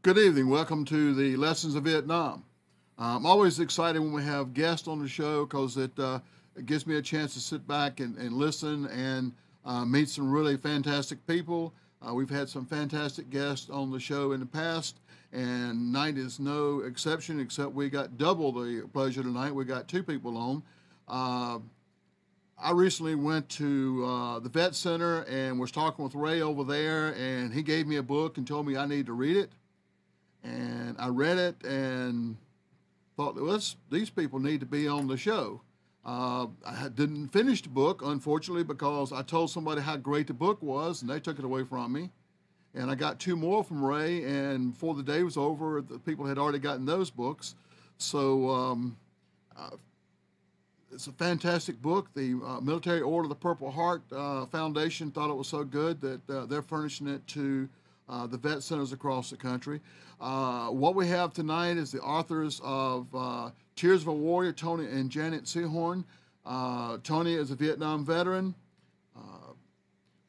Good evening. Welcome to the Lessons of Vietnam. I'm always excited when we have guests on the show because it gives me a chance to sit back and listen and meet some really fantastic people. We've had some fantastic guests on the show in the past, and night is no exception, except we got double the pleasure tonight. We got two people on. Uh, I recently went to the vet center and was talking with Ray over there, and he gave me a book and told me I need to read it. And I read it and thought, well, these people need to be on the show. I didn't finish the book, unfortunately, because I told somebody how great the book was, and they took it away from me. And I got two more from Ray, and before the day was over, the people had already gotten those books. So uh, it's a fantastic book. The Military Order of the Purple Heart Foundation thought it was so good that they're furnishing it to the vet centers across the country. What we have tonight is the authors of Tears of a Warrior, Tony and Janet Sehorn. Tony is a Vietnam veteran.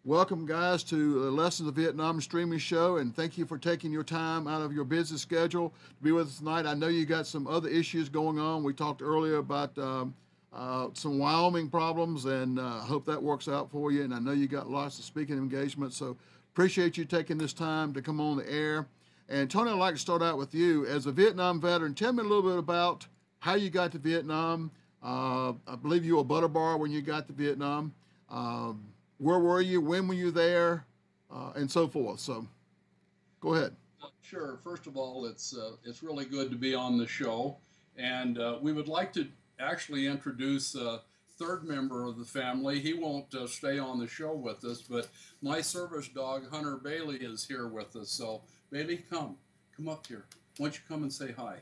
Welcome, guys, to the Lessons of Vietnam streaming show, and thank you for taking your time out of your busy schedule to be with us tonight. I know you got some other issues going on. We talked earlier about some Wyoming problems, and I hope that works out for you. And I know you got lots of speaking engagements, so appreciate you taking this time to come on the air. And Tony, I'd like to start out with you. As a Vietnam veteran, tell me a little bit about how you got to Vietnam. I believe you were a butter bar when you got to Vietnam. Where were you? When were you there? And so forth. So go ahead. Sure. First of all, it's really good to be on the show, and we would like to actually introduce a third member of the family. He won't stay on the show with us, but my service dog Hunter Bailey is here with us. So Bailey, come up here. Why don't you come and say hi?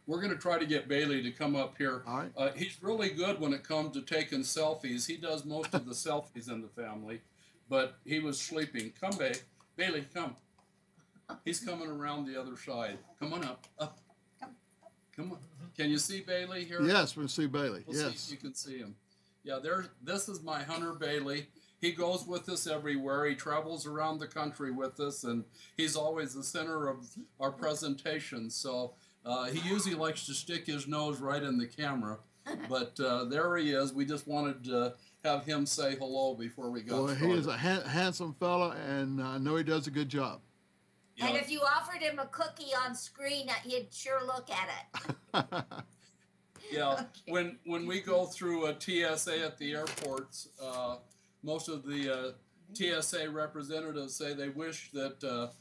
We're going to try to get Bailey to come up here. All right. He's really good when it comes to taking selfies. He does most of the selfies in the family, but he was sleeping. Come, Bailey, come. He's coming around the other side. Come on up. Come on. Can you see Bailey here? Yes, we see Bailey. We'll see if you can see him. Yeah, this is my Hunter Bailey. He goes with us everywhere. He travels around the country with us, and he's always the center of our presentation. So he usually likes to stick his nose right in the camera. But there he is. We just wanted to have him say hello before we got started. Well, he is a handsome fella, and I know he does a good job. Yeah. And if you offered him a cookie on screen, he'd sure look at it. Yeah, okay. When we go through a TSA at the airports, most of the TSA representatives say they wish that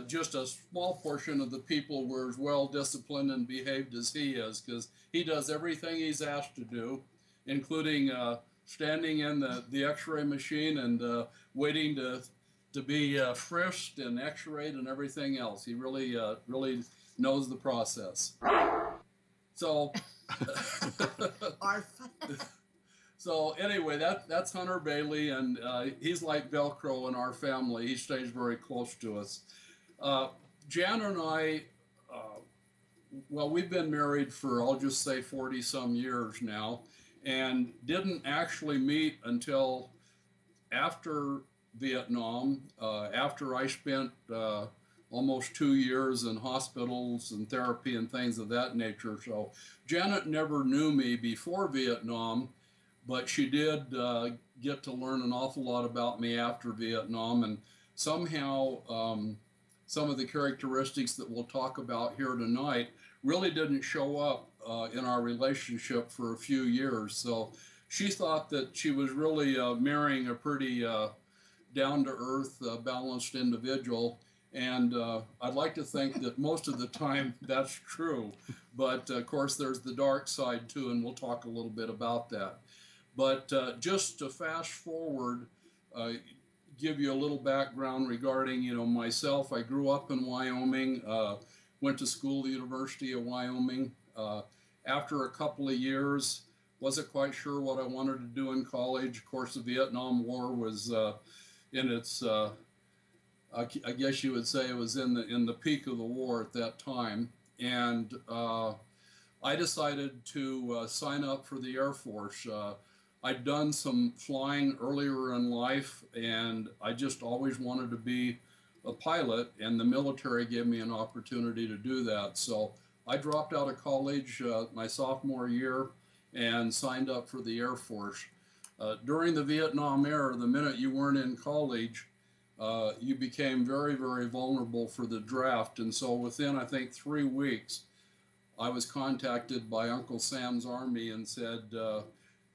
just a small portion of the people were as well disciplined and behaved as he is, because he does everything he's asked to do, including standing in the X-ray machine and waiting to be frisked and X-rayed and everything else. He really knows the process. So. So anyway, that's Hunter Bailey, and he's like Velcro in our family. He stays very close to us. Jan and I, well, we've been married for, I'll just say, 40 some years now, and didn't actually meet until after Vietnam, after I spent almost 2 years in hospitals and therapy and things of that nature. So Janet never knew me before Vietnam, but she did get to learn an awful lot about me after Vietnam, and somehow some of the characteristics that we'll talk about here tonight really didn't show up in our relationship for a few years. So she thought that she was really marrying a pretty down-to-earth, balanced individual. And I'd like to think that most of the time that's true. But of course, there's the dark side too, and we'll talk a little bit about that. But just to fast forward, give you a little background regarding, myself. I grew up in Wyoming, went to school at the University of Wyoming. After a couple of years, wasn't quite sure what I wanted to do in college. Of course, the Vietnam War was in its I guess you would say it was in the peak of the war at that time, and I decided to sign up for the Air Force. I'd done some flying earlier in life, and I just always wanted to be a pilot, and the military gave me an opportunity to do that. So I dropped out of college my sophomore year and signed up for the Air Force. During the Vietnam era, the minute you weren't in college, you became very, very vulnerable for the draft. And so within, I think, 3 weeks, I was contacted by Uncle Sam's Army and said,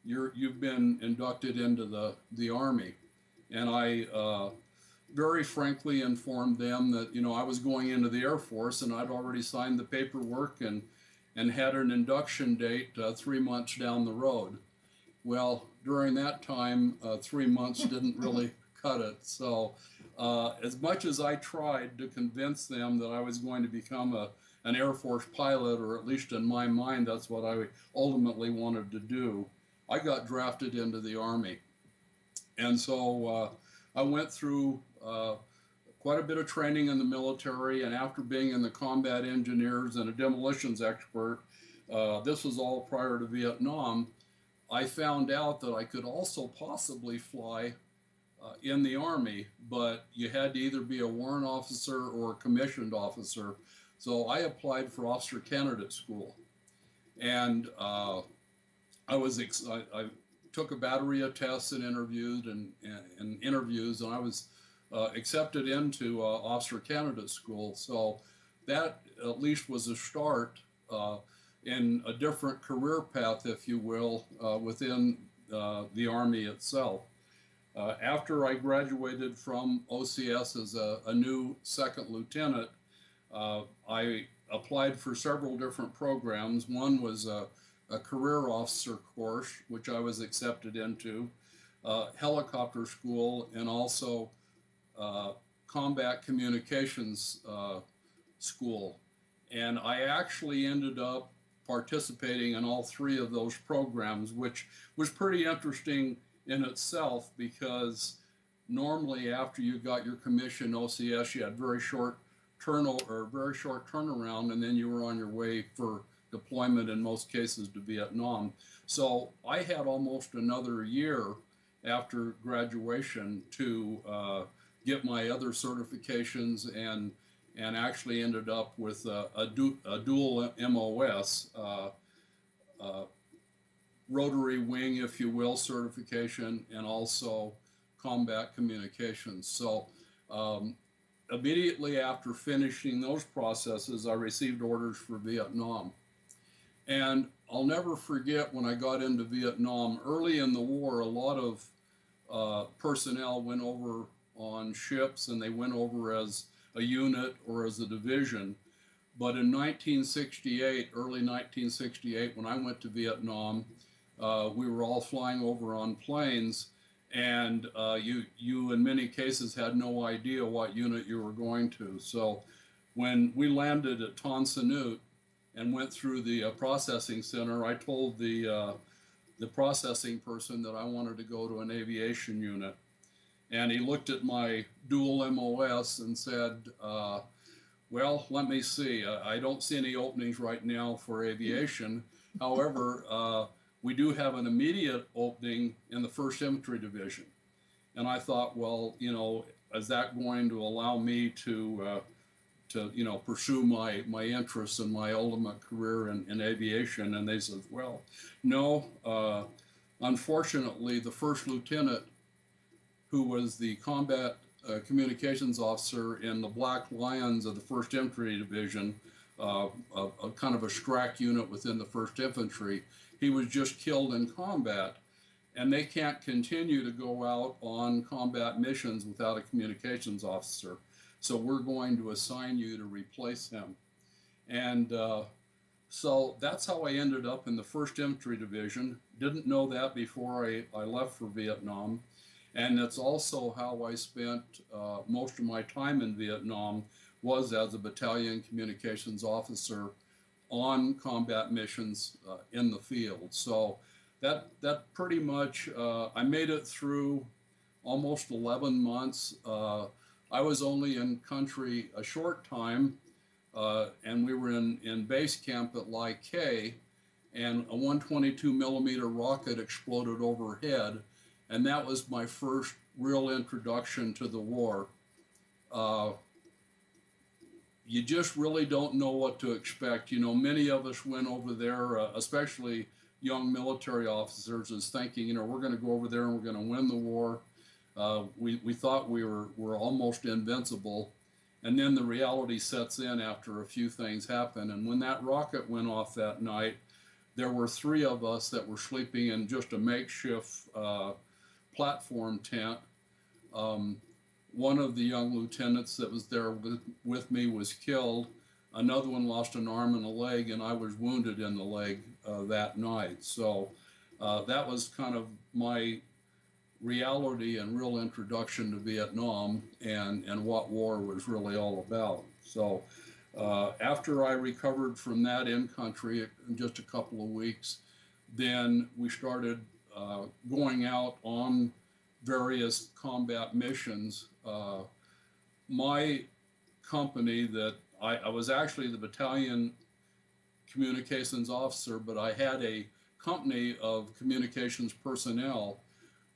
you've been inducted into the Army. And I very frankly informed them that, you know, I was going into the Air Force and I'd already signed the paperwork and had an induction date 3 months down the road. Well, during that time, 3 months didn't really cut it. So as much as I tried to convince them that I was going to become an Air Force pilot, or at least in my mind, that's what I ultimately wanted to do, I got drafted into the Army. And so I went through quite a bit of training in the military, and after being in the combat engineers and a demolitions expert, this was all prior to Vietnam, I found out that I could also possibly fly in the Army, but you had to either be a warrant officer or a commissioned officer. So I applied for officer candidate school, and I took a battery of tests and interviews, and I was accepted into officer candidate school. So that at least was a start in a different career path, if you will, within the Army itself. After I graduated from OCS as a new second lieutenant, I applied for several different programs. One was a career officer course, which I was accepted into, helicopter school, and also combat communications school. And I actually ended up participating in all 3 of those programs, which was pretty interesting in itself, because normally after you got your commission OCS, you had very short turnaround, and then you were on your way for deployment, in most cases to Vietnam. So I had almost another year after graduation to get my other certifications, and actually ended up with a dual MOS, rotary wing, if you will, certification, and also combat communications. So immediately after finishing those processes, I received orders for Vietnam. And I'll never forget when I got into Vietnam, early in the war, a lot of personnel went over on ships, and they went over as a unit or as a division. But in 1968, early 1968, when I went to Vietnam, we were all flying over on planes, and you in many cases had no idea what unit you were going to. So when we landed at Tan Son Nhut and went through the processing center, I told the processing person that I wanted to go to an aviation unit. And he looked at my dual MOS and said, well, let me see. I don't see any openings right now for aviation. However, we do have an immediate opening in the 1st Infantry Division. And I thought, well, you know, is that going to allow me to you know, pursue my interests and my ultimate career in aviation? And they said, well, no. Unfortunately, the 1st Lieutenant, who was the combat communications officer in the Black Lions of the 1st Infantry Division, a kind of a STRAC unit within the 1st Infantry, he was just killed in combat, and they can't continue to go out on combat missions without a communications officer. So we're going to assign you to replace him. And so that's how I ended up in the 1st Infantry Division. Didn't know that before I left for Vietnam. And that's also how I spent most of my time in Vietnam, was as a battalion communications officer on combat missions in the field. So that pretty much, I made it through almost 11 months. I was only in country a short time, and we were in base camp at Lai Khe, and a 122 millimeter rocket exploded overhead. And that was my first real introduction to the war. you just really don't know what to expect. You know, many of us went over there, especially young military officers, is thinking, you know, we're going to go over there and we're going to win the war. We thought we're almost invincible. And then the reality sets in after a few things happen. And when that rocket went off that night, there were 3 of us that were sleeping in just a makeshift platform tent. One of the young lieutenants that was there with me was killed. Another one lost an arm and a leg, and I was wounded in the leg that night. So that was kind of my reality and real introduction to Vietnam and what war was really all about. So after I recovered from that in country in just a couple of weeks, then we started going out on various combat missions. My company that I was actually the battalion communications officer, but I had a company of communications personnel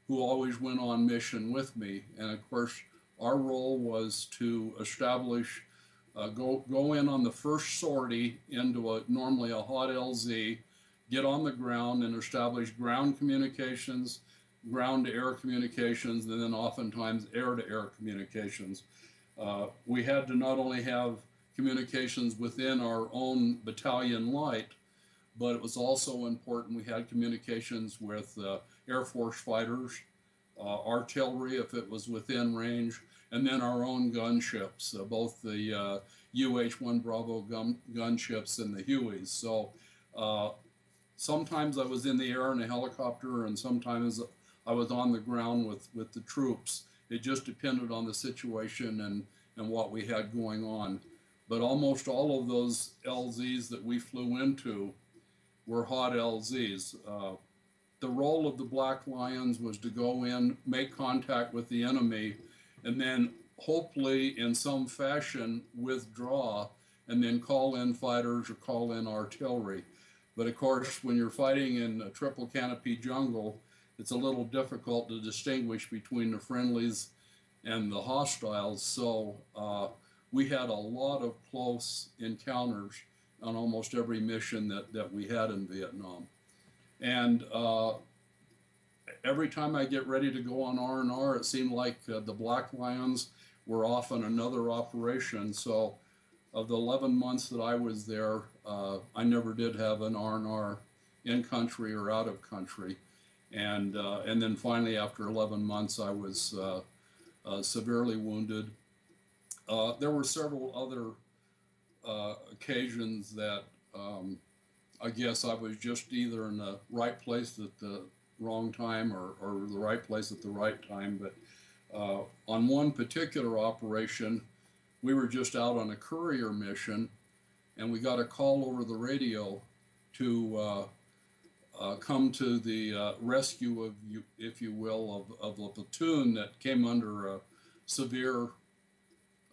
who always went on mission with me. And of course, our role was to establish, go in on the first sortie into normally a hot LZ, get on the ground and establish ground communications, ground to air communications, and then oftentimes air to air communications. We had to not only have communications within our own battalion light, but it was also important we had communications with Air Force fighters, artillery if it was within range, and then our own gunships, both the UH-1 Bravo gunships and the Hueys. So sometimes I was in the air in a helicopter, and sometimes I was on the ground with the troops. It just depended on the situation and what we had going on. But almost all of those LZs that we flew into were hot LZs. The role of the Black Lions was to go in, make contact with the enemy, and then hopefully in some fashion withdraw and then call in fighters or call in artillery. But of course, when you're fighting in a triple canopy jungle, it's a little difficult to distinguish between the friendlies and the hostiles. So we had a lot of close encounters on almost every mission that we had in Vietnam. And every time I get ready to go on R&R, it seemed like the Black Lions were off on another operation. So of the 11 months that I was there, I never did have an R&R in country or out of country. And then finally, after 11 months, I was severely wounded. There were several other occasions that I guess I was just either in the right place at the wrong time or the right place at the right time. But on one particular operation, we were just out on a courier mission, and we got a call over the radio to come to the rescue of, if you will, of a platoon that came under a severe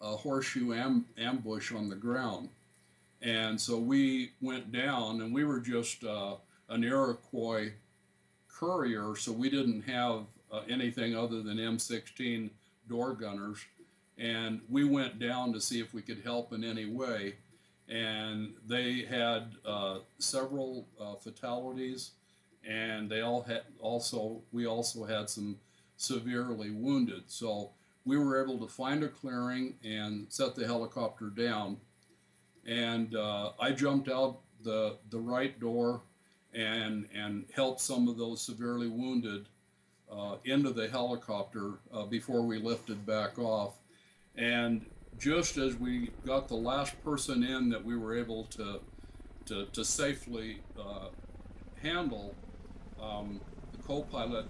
horseshoe ambush on the ground. And so we went down, and we were just an Iroquois courier, so we didn't have anything other than M16 door gunners. And we went down to see if we could help in any way. And they had several fatalities, and they all had we also had some severely wounded. So we were able to find a clearing and set the helicopter down. And I jumped out the right door and helped some of those severely wounded into the helicopter before we lifted back off. And just as we got the last person in that we were able to safely handle, the co-pilot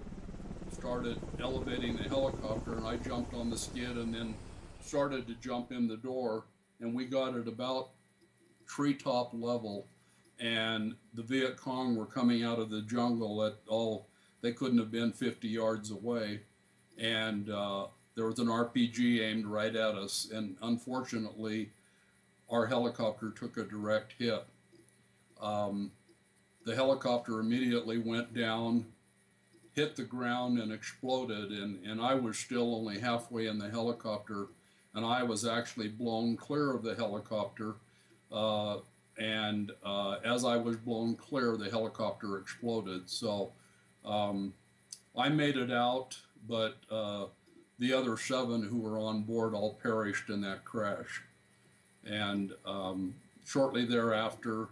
started elevating the helicopter, and I jumped on the skid and then started to jump in the door, and we got at about treetop level, and the Viet Cong were coming out of the jungle they couldn't have been 50 yards away, and there was an RPG aimed right at us, and unfortunately our helicopter took a direct hit. The helicopter immediately went down, hit the ground, and exploded, and I was still only halfway in the helicopter, and I was actually blown clear of the helicopter. As I was blown clear, the helicopter exploded. So I made it out, but the other 7 who were on board all perished in that crash. And shortly thereafter,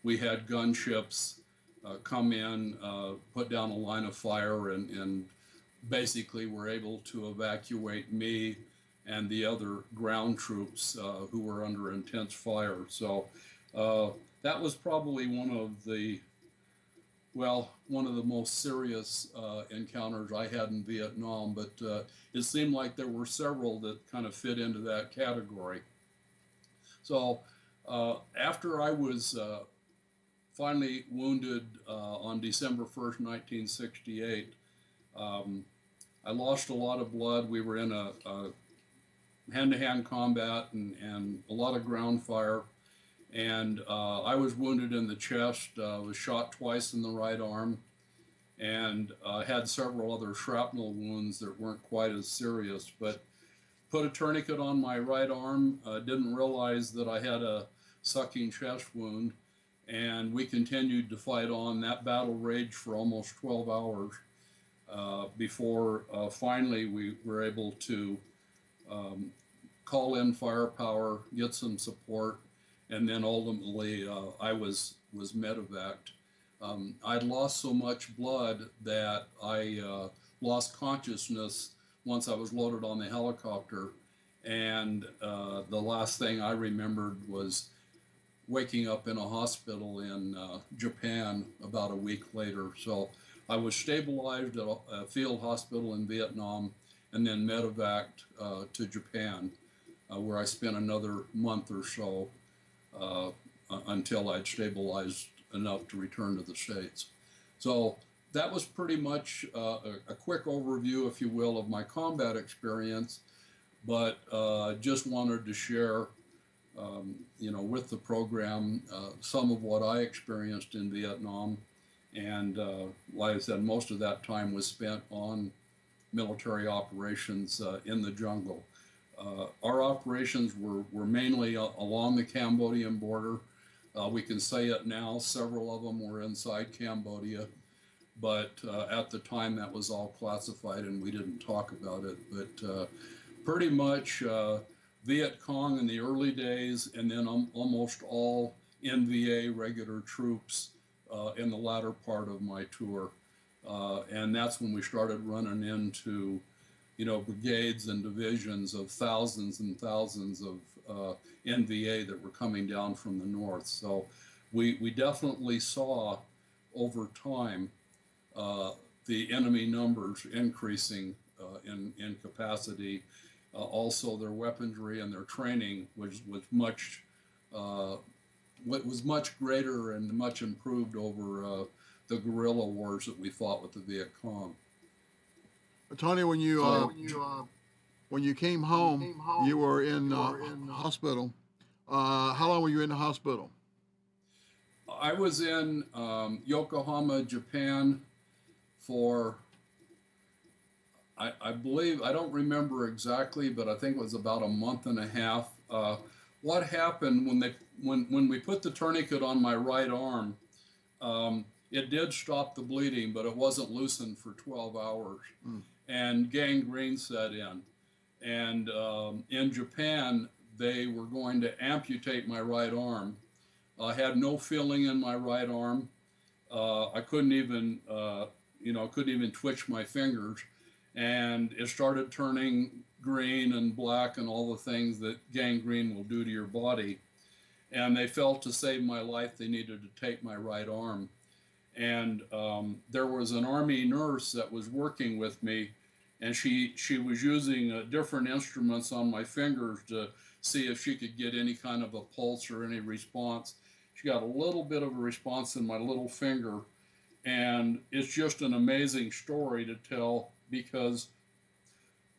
we had gunships come in, put down a line of fire, and basically were able to evacuate me and the other ground troops who were under intense fire. So that was probably one of the most serious encounters I had in Vietnam, but it seemed like there were several that kind of fit into that category. So after I was finally wounded on December 1st, 1968, I lost a lot of blood. We were in a hand-to-hand combat and a lot of ground fire. And I was wounded in the chest, was shot twice in the right arm, and had several other shrapnel wounds that weren't quite as serious. But put a tourniquet on my right arm, didn't realize that I had a sucking chest wound, and we continued to fight on. That battle raged for almost 12 hours before finally we were able to call in firepower, get some support, and then ultimately I was medevaced. I'd lost so much blood that I lost consciousness once I was loaded on the helicopter, and the last thing I remembered was waking up in a hospital in Japan about a week later. So I was stabilized at a field hospital in Vietnam and then medevaced to Japan, where I spent another month or so until I'd stabilized enough to return to the States. So that was pretty much a quick overview, if you will, of my combat experience, but just wanted to share, with the program some of what I experienced in Vietnam. And like I said, most of that time was spent on military operations in the jungle. Our operations were mainly along the Cambodian border. We can say it now, several of them were inside Cambodia, but at the time that was all classified and we didn't talk about it. But pretty much Viet Cong in the early days, and then almost all NVA regular troops in the latter part of my tour. And that's when we started running into brigades and divisions of thousands and thousands of NVA that were coming down from the north. So we definitely saw over time the enemy numbers increasing in capacity. Also, their weaponry and their training was much greater and much improved over the guerrilla wars that we fought with the Viet Cong. Tony, when you came home, you were in hospital. How long were you in the hospital? I was in Yokohama, Japan for, I believe, I don't remember exactly, but I think it was about a month and a half. What happened when we put the tourniquet on my right arm, it did stop the bleeding, but it wasn't loosened for 12 hours. And gangrene set in. And in Japan, they were going to amputate my right arm. I had no feeling in my right arm. I couldn't even, couldn't even twitch my fingers. And it started turning green and black and all the things that gangrene will do to your body. And they felt to save my life, they needed to take my right arm. And there was an Army nurse that was working with me, and she was using different instruments on my fingers to see if she could get any kind of a pulse or any response. She got a little bit of a response in my little finger, and it's just an amazing story to tell, because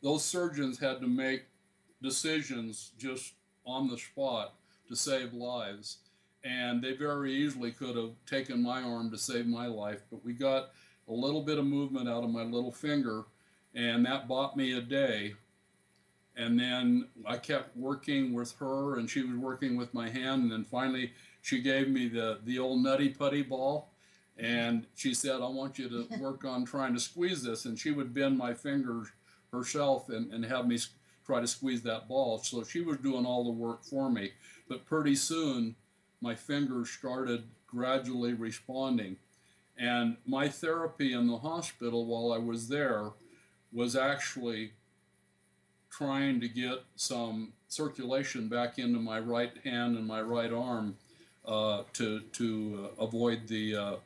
those surgeons had to make decisions just on the spot to save lives. And they very easily could have taken my arm to save my life, but we got a little bit of movement out of my little finger, and that bought me a day. And then I kept working with her, and she was working with my hand. And then finally, she gave me the old nutty putty ball, and she said, "I want you to work on trying to squeeze this." And she would bend my fingers herself and have me try to squeeze that ball. So she was doing all the work for me. But pretty soon, my fingers started gradually responding. And my therapy in the hospital while I was there was actually trying to get some circulation back into my right hand and my right arm to avoid the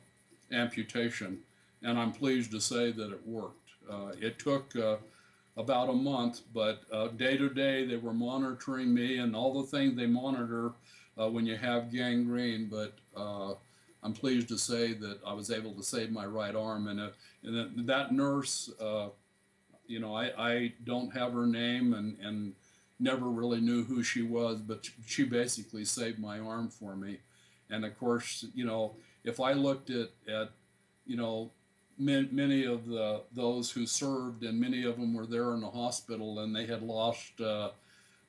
amputation. And I'm pleased to say that it worked. It took about a month, but day to day they were monitoring me and all the things they monitor when you have gangrene. But I'm pleased to say that I was able to save my right arm. And that nurse, you know, I don't have her name and never really knew who she was, but she basically saved my arm for me. And of course, you know, if I looked at you know, many of those who served, and many of them were there in the hospital and they had lost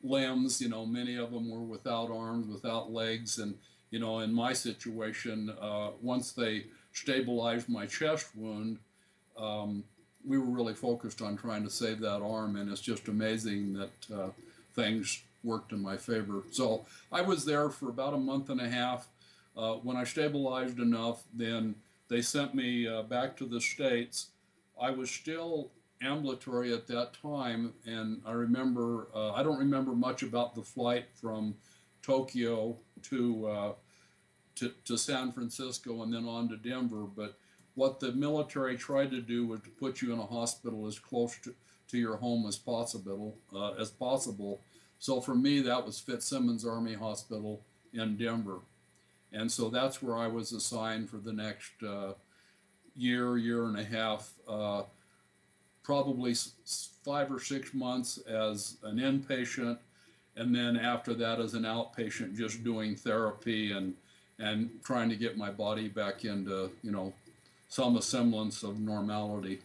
limbs, you know, many of them were without arms, without legs. And, you know, in my situation, once they stabilized my chest wound, we were really focused on trying to save that arm, and it's just amazing that things worked in my favor. So I was there for about a month and a half. When I stabilized enough, then they sent me back to the States. I was still ambulatory at that time, and I remember, I don't remember much about the flight from Tokyo to San Francisco and then on to Denver, but what the military tried to do was to put you in a hospital as close to your home as possible. So for me, that was Fitzsimmons Army Hospital in Denver. And so that's where I was assigned for the next year and a half, probably 5 or 6 months as an inpatient, and then after that as an outpatient, just doing therapy and trying to get my body back into, you know, some semblance of normality.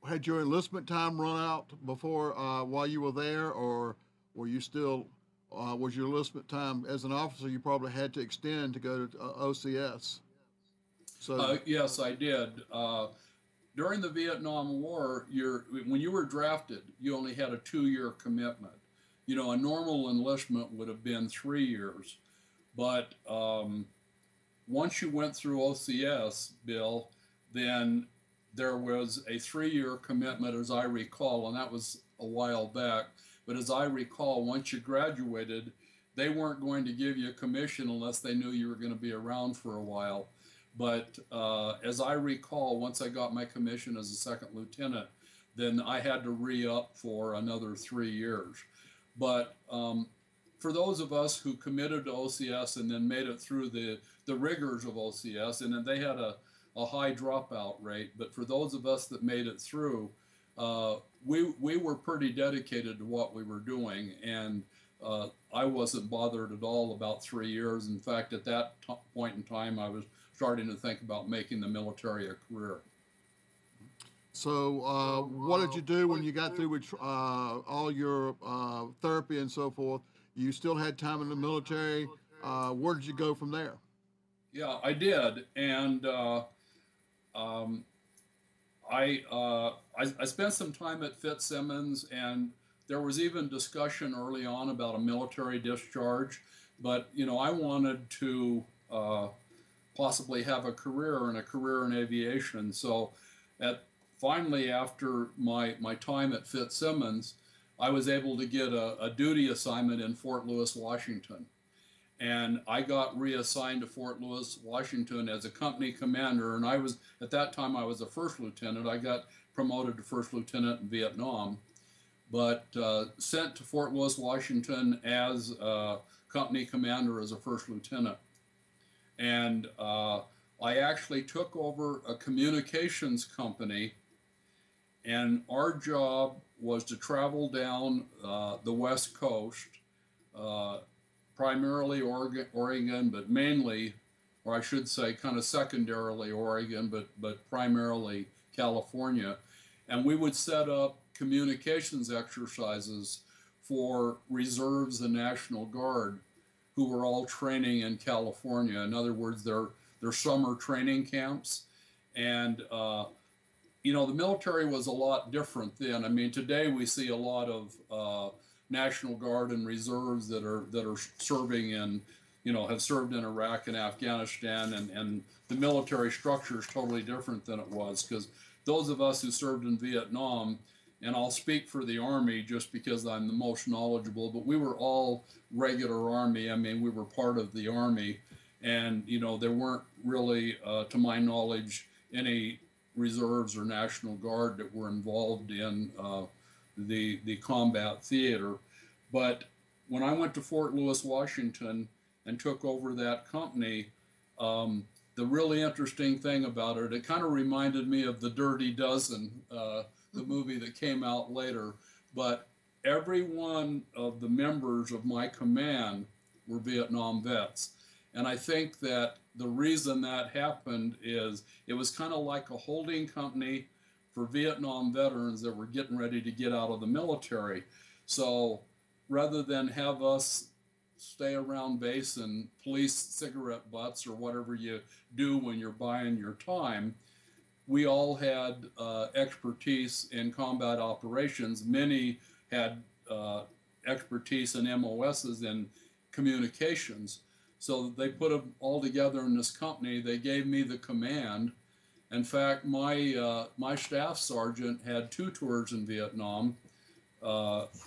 Had your enlistment time run out before while you were there, or were you still? Was your enlistment time as an officer? You probably had to extend to go to OCS. So Yes, I did. During the Vietnam War, when you were drafted, you only had a 2-year commitment. You know, a normal enlistment would have been 3 years, but once you went through OCS, Bill, then there was a 3-year commitment, as I recall, and that was a while back. But as I recall, once you graduated, they weren't going to give you a commission unless they knew you were going to be around for a while. But as I recall, once I got my commission as a second lieutenant, then I had to re-up for another 3 years. But for those of us who committed to OCS and then made it through the rigors of OCS, and then they had a high dropout rate, but for those of us that made it through, we were pretty dedicated to what we were doing, and I wasn't bothered at all about 3 years. In fact, at that point in time, I was starting to think about making the military a career. So, what did you do when you got through with all your therapy and so forth? You still had time in the military. Where did you go from there? Yeah, I did, and I spent some time at Fitzsimmons, and there was even discussion early on about a military discharge. But you know, I wanted to possibly have a career in aviation. So, finally, after my time at Fitzsimmons, I was able to get a duty assignment in Fort Lewis, Washington. And I got reassigned to Fort Lewis, Washington as a company commander. And at that time, I was a first lieutenant. I got promoted to first lieutenant in Vietnam, but sent to Fort Lewis, Washington as a company commander as a first lieutenant. And I actually took over a communications company, and our job was to travel down the West Coast, primarily Oregon, but mainly, or I should say kind of secondarily Oregon, but primarily California. And we would set up communications exercises for reserves and National Guard who were all training in California. In other words, they're summer training camps. And, the military was a lot different then. I mean, today we see a lot of National Guard and reserves that are serving in, have served in Iraq and Afghanistan, and the military structure is totally different than it was, because those of us who served in Vietnam, and I'll speak for the Army just because I'm the most knowledgeable, but we were all regular Army. I mean, we were part of the Army, and there weren't really, to my knowledge, any reserves or National Guard that were involved in the combat theater. But when I went to Fort Lewis, Washington, and took over that company, the really interesting thing about it, it kind of reminded me of The Dirty Dozen, the movie that came out later. But every one of the members of my command were Vietnam vets. And I think that the reason that happened is it was kind of like a holding company for Vietnam veterans that were getting ready to get out of the military. So rather than have us stay around base and police cigarette butts or whatever you do when you're buying your time, we all had expertise in combat operations. Many had expertise in MOSs and communications. So they put them all together in this company. They gave me the command. In fact, my staff sergeant had 2 tours in Vietnam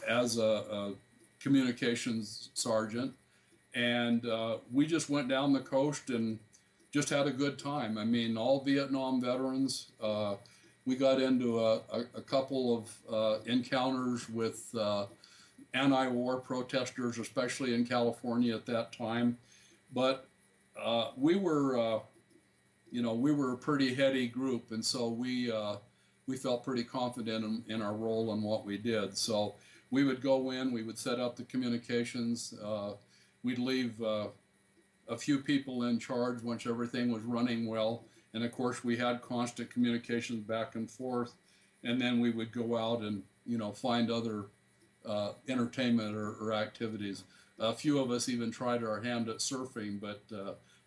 as a communications sergeant. And we just went down the coast and just had a good time. I mean, all Vietnam veterans. We got into a couple of encounters with anti-war protesters, especially in California at that time. But we were a pretty heady group, and so we felt pretty confident in our role and what we did. So we would go in, we would set up the communications, we'd leave a few people in charge once everything was running well, and of course we had constant communications back and forth, and then we would go out and find other entertainment or activities. A few of us even tried our hand at surfing, but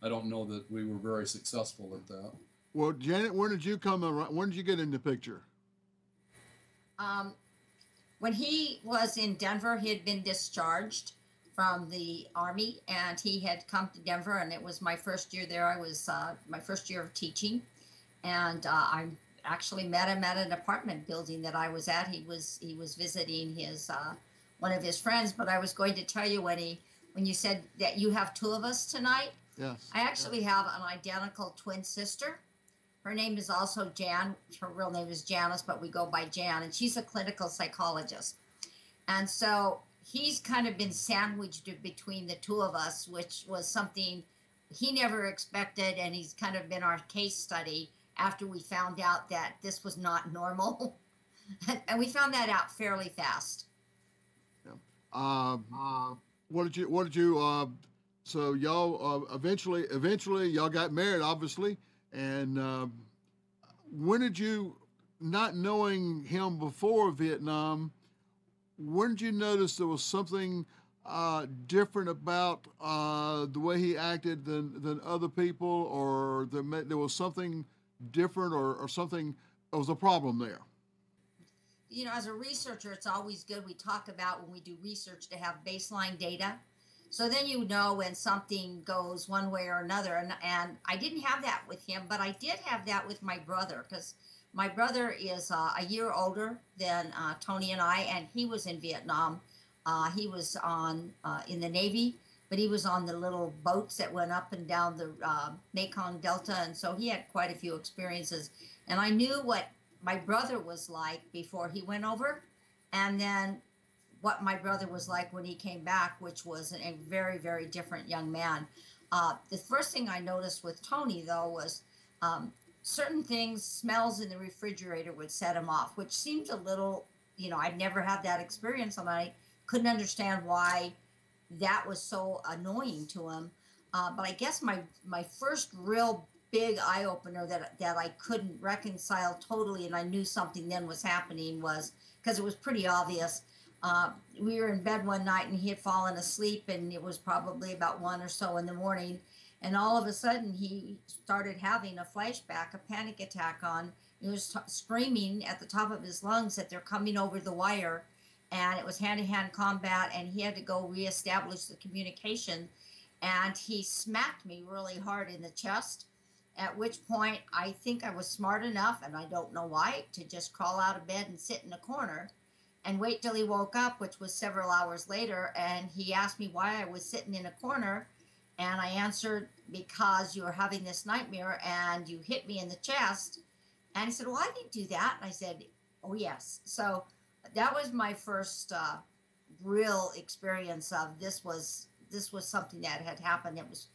I don't know that we were very successful at that. Well, Janet, when did you come around? When did you get in the picture? When he was in Denver, he had been discharged from the Army, and he had come to Denver, and it was my first year there. I was my first year of teaching, and I actually met him at an apartment building that I was at. He was visiting his one of his friends. But I was going to tell you when you said that you have 2 of us tonight. Yes. I actually have an identical twin sister. Her name is also Jan. Her real name is Janice, but we go by Jan, and she's a clinical psychologist. And so he's kind of been sandwiched between the 2 of us, which was something he never expected, and he's kind of been our case study after we found out that this was not normal. And we found that out fairly fast. What did you? So y'all eventually y'all got married, obviously. And when did you, not knowing him before Vietnam, when did you notice there was something different about the way he acted than other people, or there was something different, or something? There was a problem there. As a researcher, it's always good, we talk about when we do research, to have baseline data. So then when something goes one way or another. And I didn't have that with him, but I did have that with my brother, because my brother is a year older than Tony and I, and he was in Vietnam. He was in the Navy, but he was on the little boats that went up and down the Mekong Delta, and so he had quite a few experiences. And I knew what my brother was like before he went over, and then what my brother was like when he came back, which was a very, very different young man. The first thing I noticed with Tony, though, was certain things, smells in the refrigerator would set him off, which seemed a little, I'd never had that experience, and I couldn't understand why that was so annoying to him. But I guess my first real big eye opener that I couldn't reconcile totally, and I knew something then was happening was because it was pretty obvious. We were in bed one night and he had fallen asleep, and it was probably about 1 or so in the morning, and all of a sudden he started having a flashback, a panic attack on. He was screaming at the top of his lungs that they're coming over the wire, and it was hand-to-hand combat, and he had to go reestablish the communication, and he smacked me really hard in the chest, at which point I think I was smart enough, and I don't know why, to just crawl out of bed and sit in a corner and wait till he woke up, which was several hours later, and he asked me why I was sitting in a corner, and I answered, because you were having this nightmare and you hit me in the chest. And he said, well, I didn't do that. And I said, oh, yes. So that was my first real experience of this was something that had happened. It was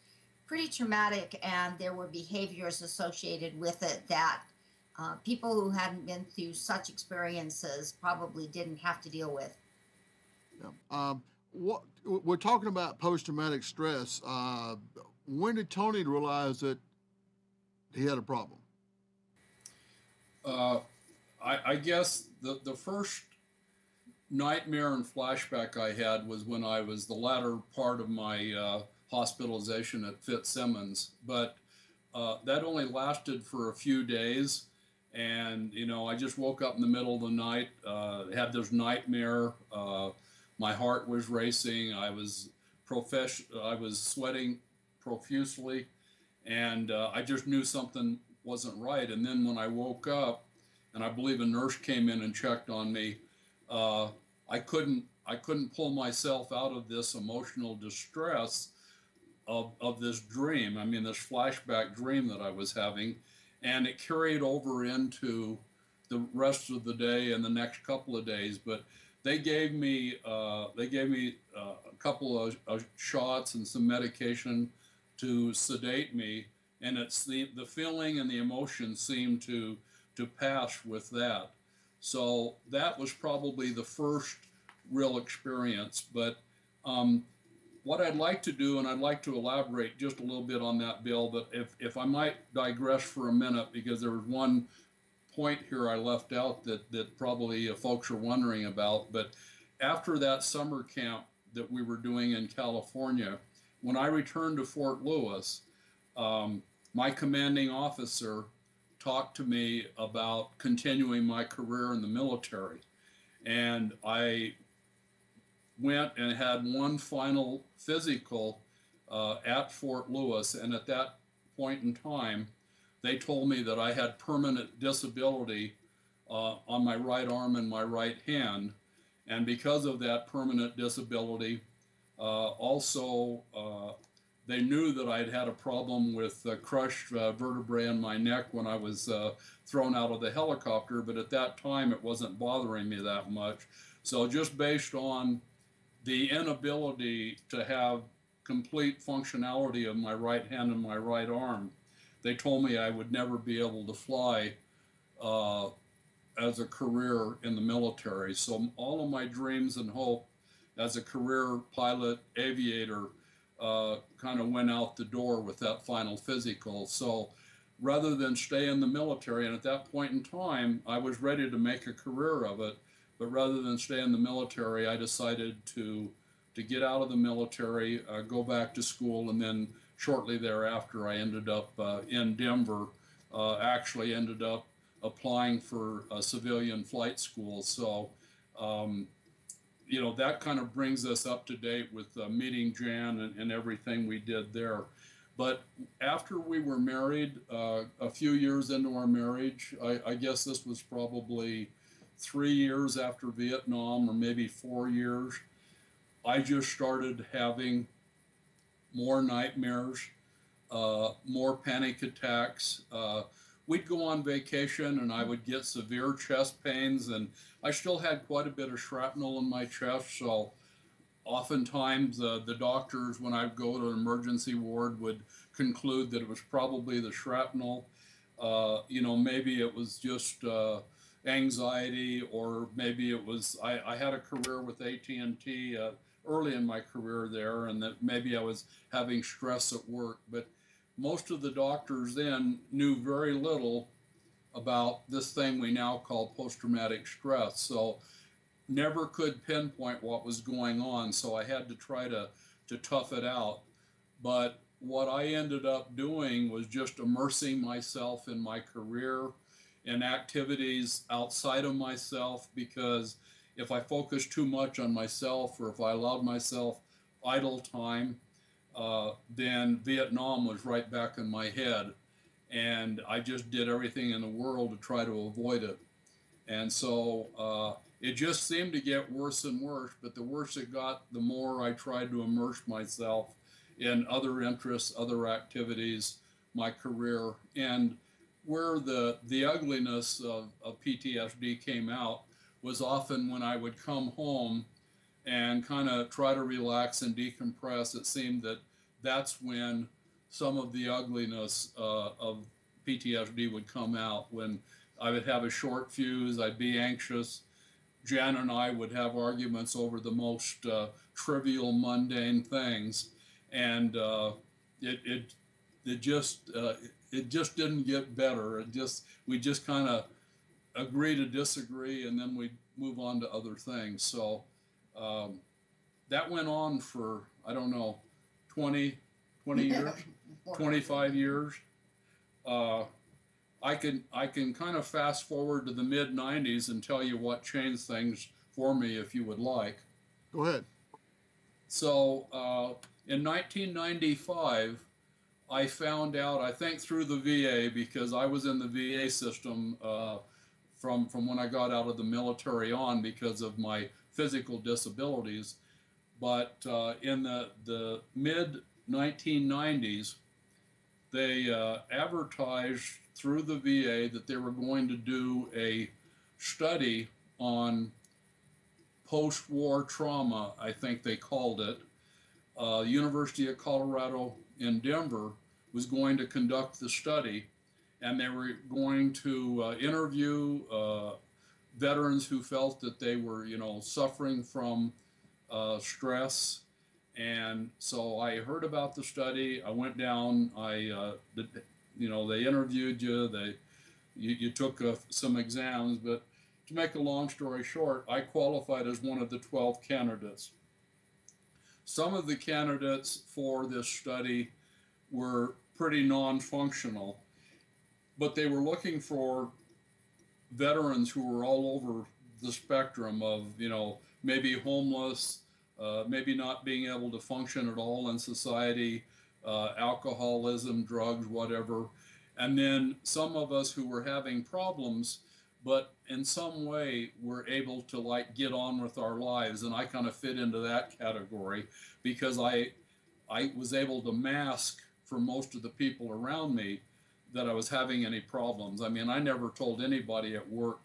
pretty traumatic, and there were behaviors associated with it that people who hadn't been through such experiences probably didn't have to deal with. Yeah. What we're talking about post-traumatic stress. When did Tony realize that he had a problem? I guess the first nightmare and flashback I had was when I was the latter part of my hospitalization at Fitzsimmons, but that only lasted for a few days. And, I just woke up in the middle of the night, had this nightmare. My heart was racing. I was sweating profusely, and I just knew something wasn't right. And then when I woke up, and I believe a nurse came in and checked on me, I couldn't pull myself out of this emotional distress of this dream. I mean, this flashback dream that I was having, and it carried over into the rest of the day and the next couple of days. But they gave me a couple of shots and some medication to sedate me, and the feeling and the emotion seemed to pass with that. So that was probably the first real experience. But what I'd like to do, and I'd like to elaborate just a little bit on that, Bill, but if I might digress for a minute, because there was one point here I left out that probably folks are wondering about. But after that summer camp that we were doing in California, when I returned to Fort Lewis, my commanding officer talked to me about continuing my career in the military. And I went and had one final physical at Fort Lewis. And at that point in time, they told me that I had permanent disability on my right arm and my right hand. And because of that permanent disability, also they knew that I'd had a problem with crushed vertebrae in my neck when I was thrown out of the helicopter, but at that time it wasn't bothering me that much. So just based on the inability to have complete functionality of my right hand and my right arm, they told me I would never be able to fly as a career in the military. So all of my dreams and hope as a career pilot, aviator, kind of went out the door with that final physical. So rather than stay in the military, and at that point in time, I was ready to make a career of it, but rather than stay in the military, I decided to get out of the military, go back to school, and then shortly thereafter, I ended up in Denver, actually ended up applying for a civilian flight school. So, that kind of brings us up to date with meeting Jan and everything we did there. But after we were married, a few years into our marriage, I guess this was probably 3 years after Vietnam, or maybe 4 years, I just started having more nightmares, more panic attacks. We'd go on vacation and I would get severe chest pains, and I still had quite a bit of shrapnel in my chest. So oftentimes the doctors, when I'd go to an emergency ward, would conclude that it was probably the shrapnel. Maybe it was just anxiety, or maybe it was, I had a career with AT&T early in my career there, and that maybe I was having stress at work. But most of the doctors then knew very little about this thing we now call post-traumatic stress. So never could pinpoint what was going on. So I had to try to tough it out. But what I ended up doing was just immersing myself in my career, in activities outside of myself, because if I focused too much on myself, or if I allowed myself idle time, then Vietnam was right back in my head. And I just did everything in the world to try to avoid it. And so it just seemed to get worse and worse. But the worse it got, the more I tried to immerse myself in other interests, other activities, my career. And where the ugliness of PTSD came out was often when I would come home and kind of try to relax and decompress. It seemed that that's when some of the ugliness of PTSD would come out. When I would have a short fuse, I'd be anxious. Jan and I would have arguments over the most trivial, mundane things, and it just didn't get better. We just kind of agree to disagree, and then we move on to other things. So that went on for, I don't know, 20 years, 25 years. I can kind of fast forward to the mid 90s and tell you what changed things for me, if you would like. Go ahead. So in 1995, I found out, I think through the VA, because I was in the VA system from when I got out of the military on because of my physical disabilities. But in the mid 1990s, they advertised through the VA that they were going to do a study on post-war trauma, I think they called it. University of Colorado in Denver was going to conduct the study, and they were going to interview veterans who felt that they were, suffering from stress. And so I heard about the study. I went down. They interviewed you. You took some exams. But to make a long story short, I qualified as one of the 12 candidates. Some of the candidates for this study were pretty non-functional, but they were looking for veterans who were all over the spectrum of, maybe homeless, maybe not being able to function at all in society, alcoholism, drugs, whatever. And then some of us who were having problems, but in some way were able to get on with our lives. And I kind of fit into that category because I was able to mask for most of the people around me that I was having any problems. I mean, I never told anybody at work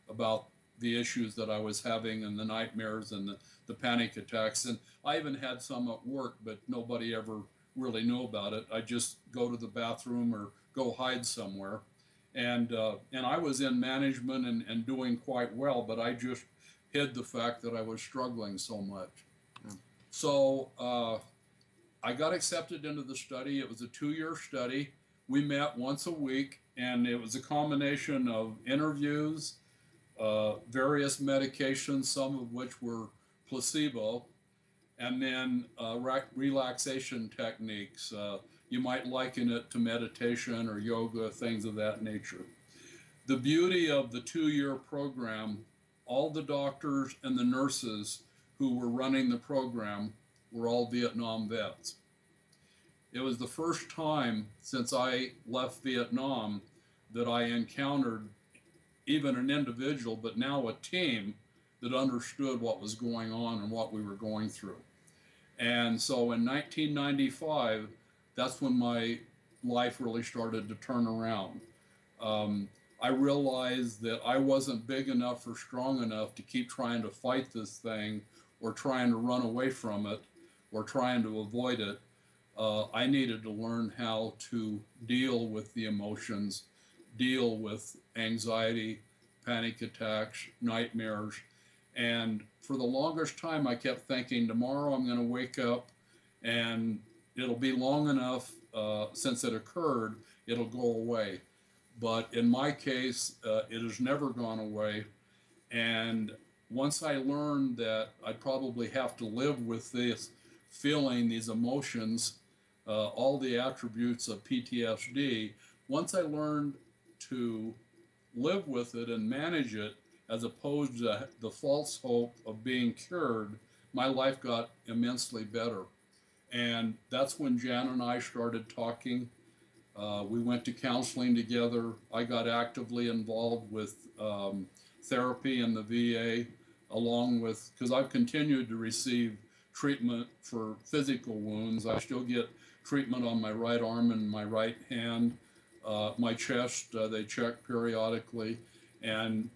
about the issues that I was having and the nightmares and the panic attacks. And I even had some at work, but nobody ever really knew about it. I just go to the bathroom or go hide somewhere. And I was in management and doing quite well, but I just hid the fact that I was struggling so much. Yeah. So I got accepted into the study. It was a 2-year study. We met once a week, and it was a combination of interviews, various medications, some of which were placebo, and then relaxation techniques. You might liken it to meditation or yoga, things of that nature. The beauty of the 2-year program, all the doctors and the nurses who were running the program were all Vietnam vets. It was the first time since I left Vietnam that I encountered even an individual, but now a team that understood what was going on and what we were going through. And so in 1995, that's when my life really started to turn around. I realized that I wasn't big enough or strong enough to keep trying to fight this thing or trying to run away from it or trying to avoid it. I needed to learn how to deal with the emotions, deal with anxiety, panic attacks, nightmares. And for the longest time, I kept thinking, tomorrow I'm going to wake up and it'll be long enough since it occurred, it'll go away. But in my case, it has never gone away. And once I learned that I'd probably have to live with this feeling, these emotions, all the attributes of PTSD, once I learned to live with it and manage it, as opposed to the false hope of being cured, my life got immensely better. And that's when Jan and I started talking. We went to counseling together. I got actively involved with therapy in the VA, along with, because I've continued to receive treatment for physical wounds. I still get treatment on my right arm and my right hand, my chest, they check periodically, and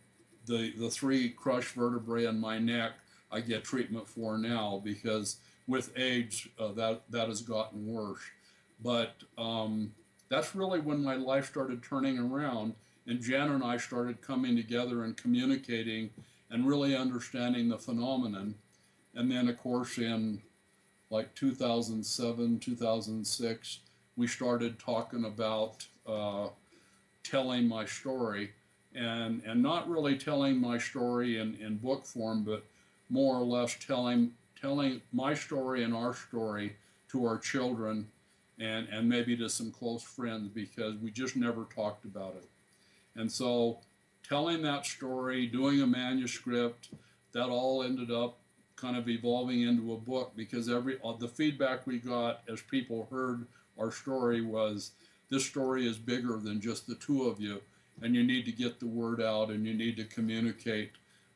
the three crushed vertebrae in my neck, I get treatment for now, because with age, that has gotten worse. But that's really when my life started turning around, and Jan and I started coming together and communicating and really understanding the phenomenon. And then, of course, in like 2007, 2006, we started talking about telling my story, and not really telling my story in book form, but more or less telling my story and our story to our children, and maybe to some close friends, because we just never talked about it. And so telling that story, doing a manuscript, that all ended up kind of evolving into a book, because the feedback we got as people heard our story was, this story is bigger than just the two of you, and you need to get the word out, and you need to communicate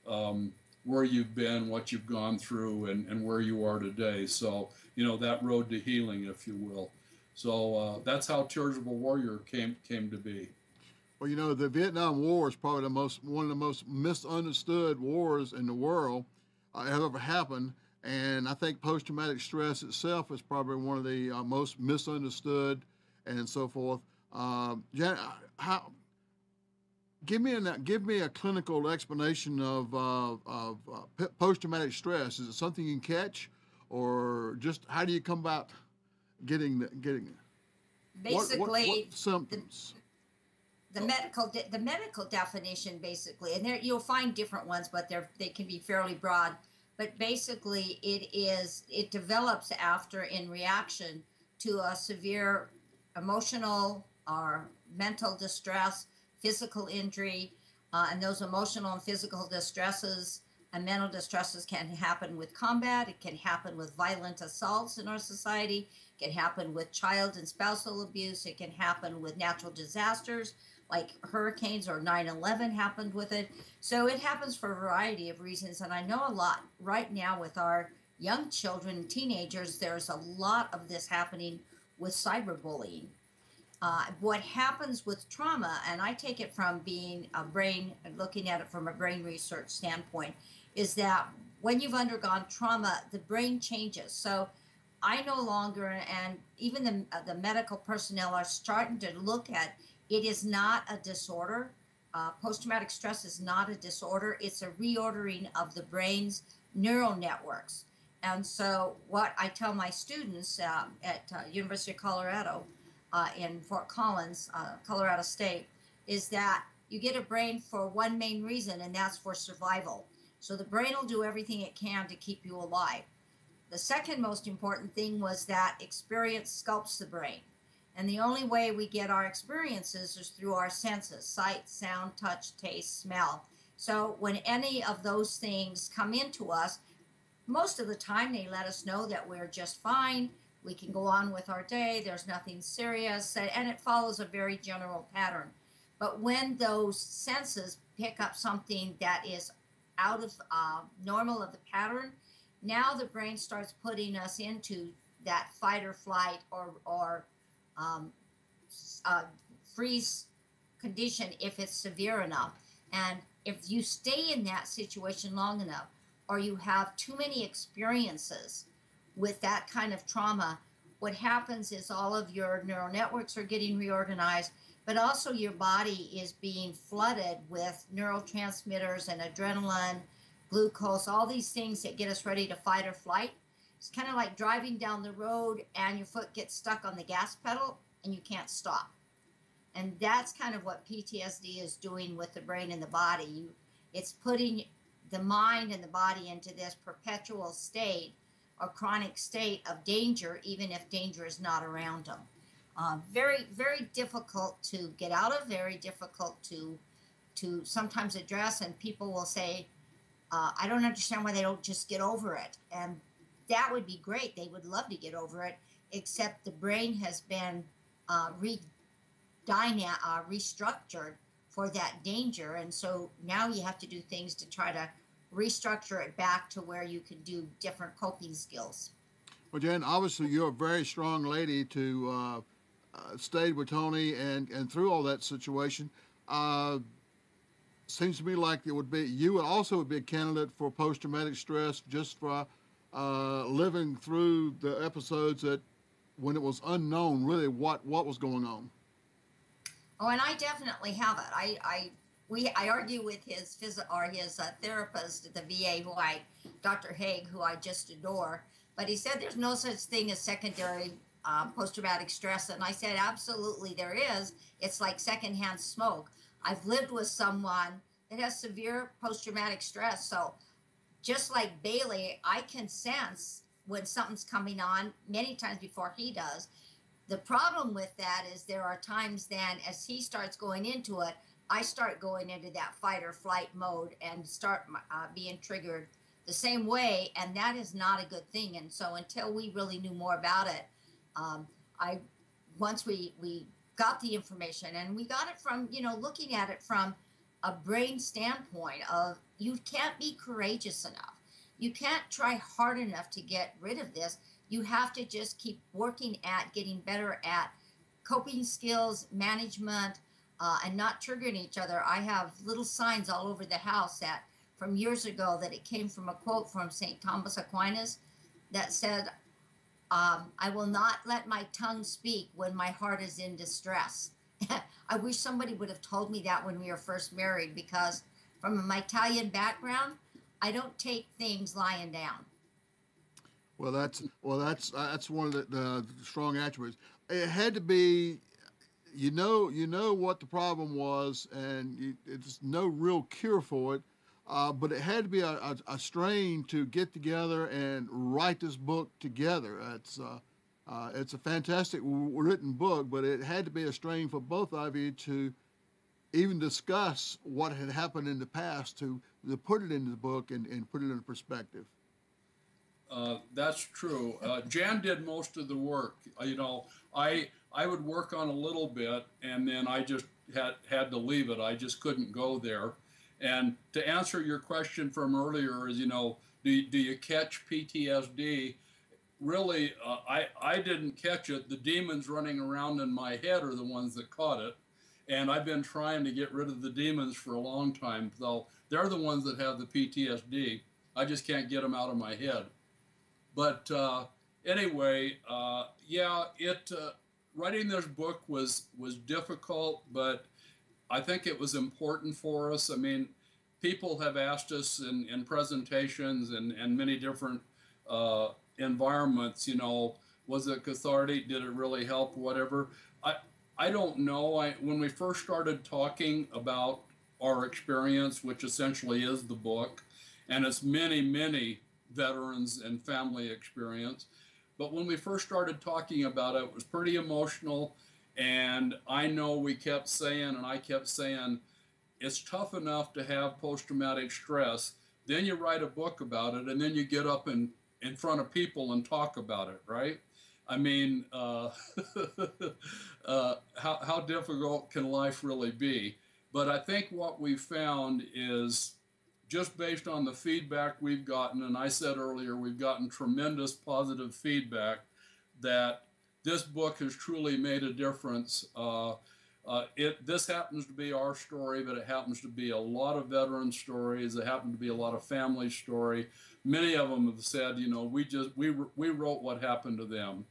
where you've been, what you've gone through, and where you are today. So, that road to healing, if you will. So that's how Tears of a Warrior came to be. Well, the Vietnam War is probably one of the most misunderstood wars in the world have ever happened. And I think post-traumatic stress itself is probably one of the most misunderstood, and so forth. Jan, give me a clinical explanation of post-traumatic stress. Is it something you can catch, or just how do you come about getting it? Basically, what symptoms? The medical definition, basically, and there you'll find different ones, but they can be fairly broad. But basically, it develops after, in reaction to a severe emotional or mental distress, physical injury, and those emotional and physical distresses and mental distresses can happen with combat. It can happen with violent assaults in our society. It can happen with child and spousal abuse. It can happen with natural disasters like hurricanes, or 9/11 happened with it. So it happens for a variety of reasons. And I know a lot right now with our young children and teenagers, there's a lot of this happening with cyberbullying. What happens with trauma, and I take it from being a brain, looking at it from a brain research standpoint, is that when you've undergone trauma, the brain changes. So I no longer, and even the medical personnel are starting to look at, it is not a disorder. Post-traumatic stress is not a disorder. It's a reordering of the brain's neural networks. And so what I tell my students at University of Colorado in Fort Collins, Colorado State, is that you get a brain for one main reason, and that's for survival. So the brain will do everything it can to keep you alive. The second most important thing was that experience sculpts the brain. And the only way we get our experiences is through our senses: sight, sound, touch, taste, smell. So when any of those things come into us, most of the time they let us know that we're just fine. We can go on with our day. There's nothing serious. And it follows a very general pattern. But when those senses pick up something that is out of normal of the pattern, now the brain starts putting us into that fight or flight or freeze condition if it's severe enough. And if you stay in that situation long enough, or you have too many experiences with that kind of trauma, what happens is all of your neural networks are getting reorganized, but also your body is being flooded with neurotransmitters and adrenaline, glucose, all these things that get us ready to fight or flight. It's kind of like driving down the road and your foot gets stuck on the gas pedal and you can't stop. And that's kind of what PTSD is doing with the brain and the body. It's putting the mind and the body into this perpetual state or chronic state of danger, even if danger is not around them. Very, very difficult to get out of, very difficult to sometimes address. And people will say, I don't understand why they don't just get over it. And that would be great. They would love to get over it, except the brain has been restructured for that danger. And so now you have to do things to try to restructure it back to where you can do different coping skills. Well, Jan, obviously you're a very strong lady to stay with Tony and through all that situation. Seems to me like you would also be a candidate for post-traumatic stress, just for living through the episodes that when it was unknown really what was going on. Oh, and I definitely have it. I argue with his therapist at the VA, Dr. Haig, who I just adore. But he said there's no such thing as secondary post-traumatic stress, and I said absolutely there is. It's like secondhand smoke. I've lived with someone that has severe post-traumatic stress, so just like Bailey, I can sense when something's coming on many times before he does. The problem with that is there are times then as he starts going into it, I start going into that fight or flight mode and start being triggered the same way, and that is not a good thing. And so until we really knew more about it, once we got the information, and we got it from, looking at it from a brain standpoint of you can't be courageous enough. You can't try hard enough to get rid of this. You have to just keep working at getting better at coping skills, management, and not triggering each other. I have little signs all over the house that from years ago that it came from a quote from St. Thomas Aquinas that said, I will not let my tongue speak when my heart is in distress. I wish somebody would have told me that when we were first married, because from my Italian background, I don't take things lying down. Well, that's one of the strong attributes. It had to be, you know what the problem was, and it's no real cure for it. But it had to be a strain to get together and write this book together. It's a fantastic written book, but it had to be a strain for both of you to even discuss what had happened in the past to put it into the book and put it in perspective. That's true. Jan did most of the work. I would work on a little bit, and then I just had to leave it. I just couldn't go there. And to answer your question from earlier is, do you catch PTSD? Really, I didn't catch it. The demons running around in my head are the ones that caught it. And I've been trying to get rid of the demons for a long time. So they're the ones that have the PTSD. I just can't get them out of my head. But anyway, writing this book was difficult, but I think it was important for us. I mean, people have asked us in presentations and many different environments, was it cathartic? Did it really help? Whatever. I don't know. When we first started talking about our experience, which essentially is the book, and it's many, many veterans and family experience. But when we first started talking about it, it was pretty emotional. And I know we kept saying, and I kept saying, it's tough enough to have post-traumatic stress. Then you write a book about it, and then you get up in front of people and talk about it, right? I mean, how difficult can life really be? But I think what we found is, just based on the feedback we've gotten, and I said earlier, we've gotten tremendous positive feedback, that this book has truly made a difference. This happens to be our story, but it happens to be a lot of veteran stories. It happens to be a lot of family story. Many of them have said, we wrote what happened to them.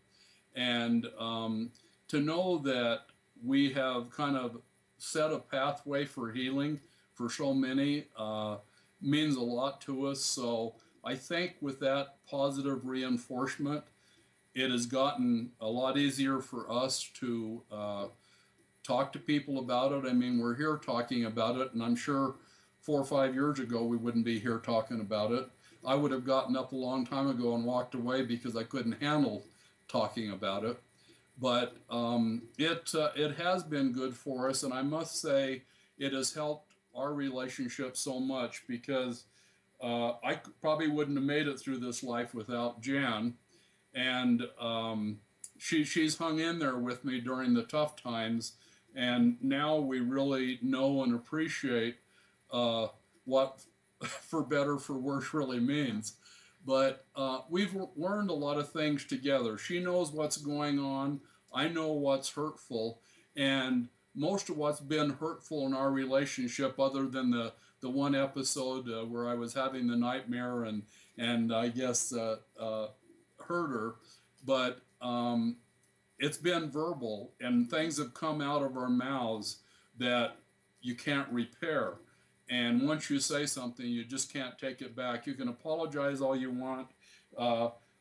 And to know that we have kind of set a pathway for healing for so many means a lot to us. So I think with that positive reinforcement, it has gotten a lot easier for us to talk to people about it. I mean, we're here talking about it, and I'm sure 4 or 5 years ago we wouldn't be here talking about it. I would have gotten up a long time ago and walked away because I couldn't handle talking about it. But it has been good for us, and I must say it has helped our relationship so much because I probably wouldn't have made it through this life without Jan, and she's hung in there with me during the tough times, and now we really know and appreciate what for better for worse really means. But we've learned a lot of things together. She knows what's going on. I know what's hurtful, and most of what's been hurtful in our relationship, other than the one episode where I was having the nightmare and I guess hurt her, but it's been verbal, and things have come out of our mouths that you can't repair. And once you say something, you just can't take it back. You can apologize all you want.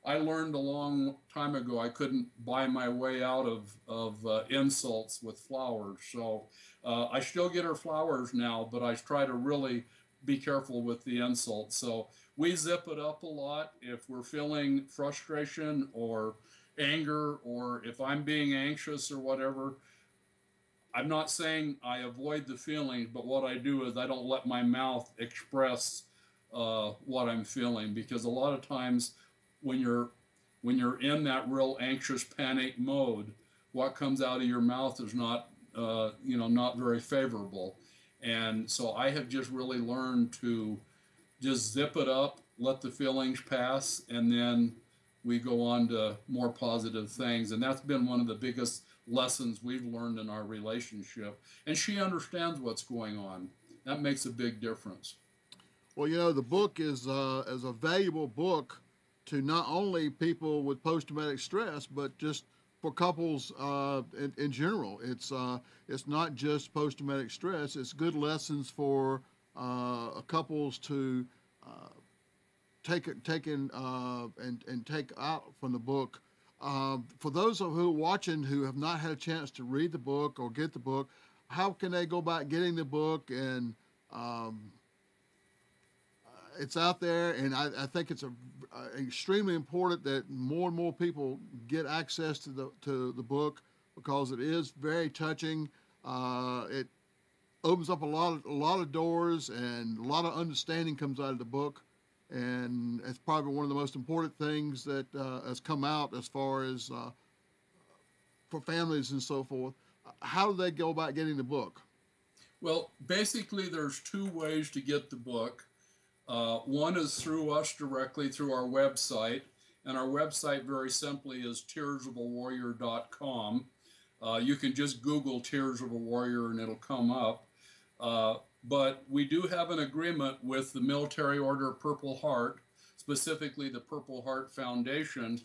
I learned a long time ago I couldn't buy my way out of insults with flowers. So I still get her flowers now, but I try to really be careful with the insults. So we zip it up a lot if we're feeling frustration or anger, or if I'm being anxious or whatever. I'm not saying I avoid the feelings, but what I do is I don't let my mouth express what I'm feeling, because a lot of times when you're in that real anxious panic mode, what comes out of your mouth is not not very favorable. And so I have just really learned to just zip it up, let the feelings pass, and then we go on to more positive things. And that's been one of the biggest lessons we've learned in our relationship. And she understands what's going on. That makes a big difference. Well, the book is a valuable book to not only people with post-traumatic stress, but just for couples in general. It's not just post-traumatic stress. It's good lessons for couples to take in and take out from the book. For those of who are watching who have not had a chance to read the book or get the book, how can they go about getting the book? And it's out there, and I think it's extremely important that more and more people get access to the book, because it is very touching. It opens up a lot of doors, and a lot of understanding comes out of the book. And it's probably one of the most important things that has come out as far as for families and so forth. How do they go about getting the book? Well, basically, there's two ways to get the book. One is through us directly through our website, and our website very simply is tearsofawarrior.com. You can just Google Tears of a Warrior and it'll come up. But we do have an agreement with the Military Order of Purple Heart, specifically the Purple Heart Foundation.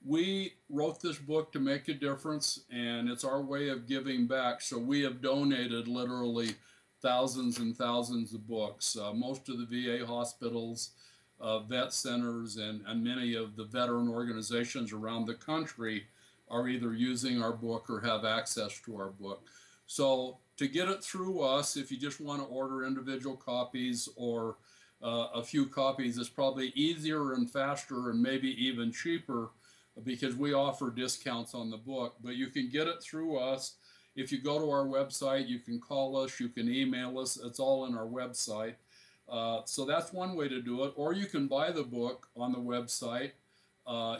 We wrote this book to make a difference, and it's our way of giving back. So we have donated literally thousands and thousands of books. Most of the VA hospitals, vet centers, and many of the veteran organizations around the country are either using our book or have access to our book. So to get it through us, if you just want to order individual copies or a few copies, it's probably easier and faster and maybe even cheaper, because we offer discounts on the book. But you can get it through us. If you go to our website, you can call us, you can email us. It's all in our website. So that's one way to do it. Or you can buy the book on the website.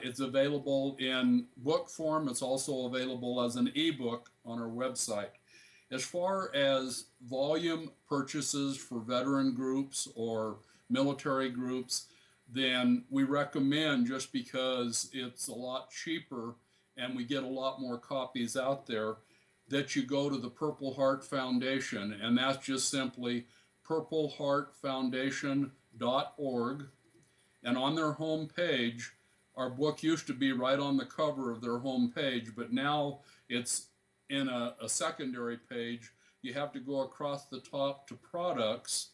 It's available in book form. It's also available as an ebook on our website. As far as volume purchases for veteran groups or military groups, then we recommend, just because it's a lot cheaper and we get a lot more copies out there, that you go to the Purple Heart Foundation, and that's just simply purpleheartfoundation.org. And on their home page, our book used to be right on the cover of their home page, but now it's in a secondary page. You have to go across the top to products,